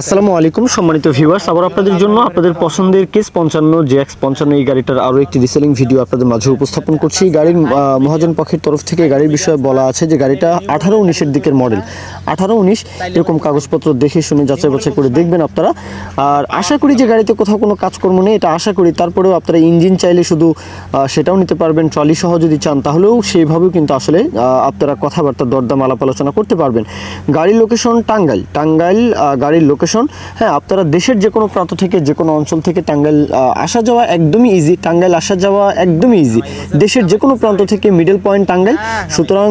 আসসালামু আলাইকুম সম্মানিত ভিউয়ার্স, আবার আপনাদের জন্য আপনাদের পছন্দের কেস 55 জেএক্স 55 এই গাড়িটার আরও একটি রিসেলিং ভিডিও আপনাদের মাঝে উপস্থাপন করছি। গাড়ির মহাজন পক্ষের তরফ থেকে গাড়ির বিষয়ে বলা আছে যে গাড়িটা 18-19 দিকের মডেল, 18-19 এরকম কাগজপত্র দেখে শুনে যাচাই বাছাই করে দেখবেন আপনারা। আর আশা করি যে গাড়িতে কোথাও কোনো কাজকর্ম নেই, এটা আশা করি। তারপরেও আপনারা ইঞ্জিন চাইলে শুধু সেটাও নিতে পারবেন, ট্রলি সহ যদি চান তাহলেও সেইভাবেও কিন্তু আসলে আপনারা কথাবার্তা দরদাম আলাপ আলোচনা করতে পারবেন। গাড়ির লোকেশন টাঙ্গাইল গাড়ির লোকেশন, হ্যাঁ, আপনারা দেশের যে কোনো প্রান্ত থেকে যে কোনো অঞ্চল থেকে টাঙ্গাইল আসা যাওয়া একদমই ইজি, টাঙ্গাইল আসা যাওয়া একদমই ইজি। দেশের যে কোনো প্রান্ত থেকে মিডল পয়েন্ট টাঙ্গাইল, সুতরাং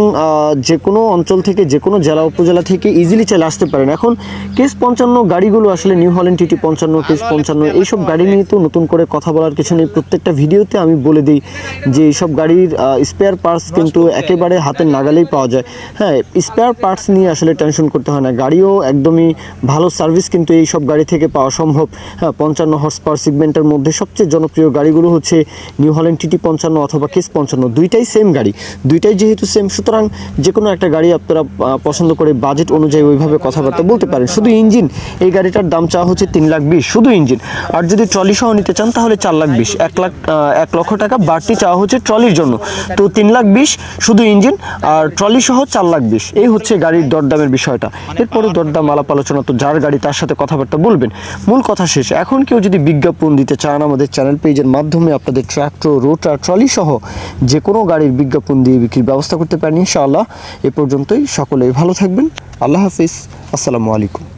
যে কোনো অঞ্চল থেকে যে কোনো জেলা উপজেলা থেকে ইজিলি চলে আসতে পারেন। এখন কেস 55 গাড়িগুলো আসলে নিউ হল্যান্ড টিটি 55, কেস 55 এইসব গাড়ি নিয়ে তো নতুন করে কথা বলার কিছু নেই। প্রত্যেকটা ভিডিওতে আমি বলে দিই যে এইসব গাড়ির স্পেয়ার পার্টস কিন্তু একেবারে হাতের নাগালেই পাওয়া যায়। হ্যাঁ, স্পেয়ার পার্টস নিয়ে আসলে টেনশন করতে হয় না, গাড়িও একদমই ভালো সার্ভিস কিন্তু এই সব গাড়ি থেকে পাওয়া সম্ভব। হ্যাঁ, 55 হর্স পাওয়ার সেগমেন্টের মধ্যে সবচেয়ে জনপ্রিয় গাড়িগুলো হচ্ছে নিউ হল্যান্ড টিটি 55 অথবা কেস 55, দুইটাই সেম গাড়ি, দুইটাই যেহেতু সেম, সুতরাং যে কোনো একটা গাড়ি আপনারা পছন্দ করে বাজেট অনুযায়ী ওইভাবে কথাবার্তা বলতে পারেন। শুধু ইঞ্জিন, এই গাড়িটার দাম চাওয়া হচ্ছে 3,20,000 শুধু ইঞ্জিন। আর যদি ট্রলি সহ নিতে চান তাহলে 4,20,000, 1 লক্ষ টাকা বাড়তি চাওয়া হচ্ছে ট্রলির জন্য। তো 3,20,000 শুধু ইঞ্জিন আর ট্রলি সহ 4,20,000, এই হচ্ছে গাড়ির দরদামের বিষয়টা। এরপরে দরদাম আলাপ আলোচনা তো যার গাড়ি তার সাথে কথাবার্তা বলবেন। মূল কথা শেষ। এখন কেউ যদি বিজ্ঞাপন দিতে চান আমাদের চ্যানেল পেজের মাধ্যমে আপনাদের ট্রাক্টর, রোটার, ট্রলি সহ যে কোনো গাড়ির বিজ্ঞাপন দিয়ে বিক্রির ব্যবস্থা করতে পারেন ইনশাআল্লাহ। এ পর্যন্তই, সকলেই ভালো থাকবেন। আল্লাহ হাফিজ, আসসালামু আলাইকুম।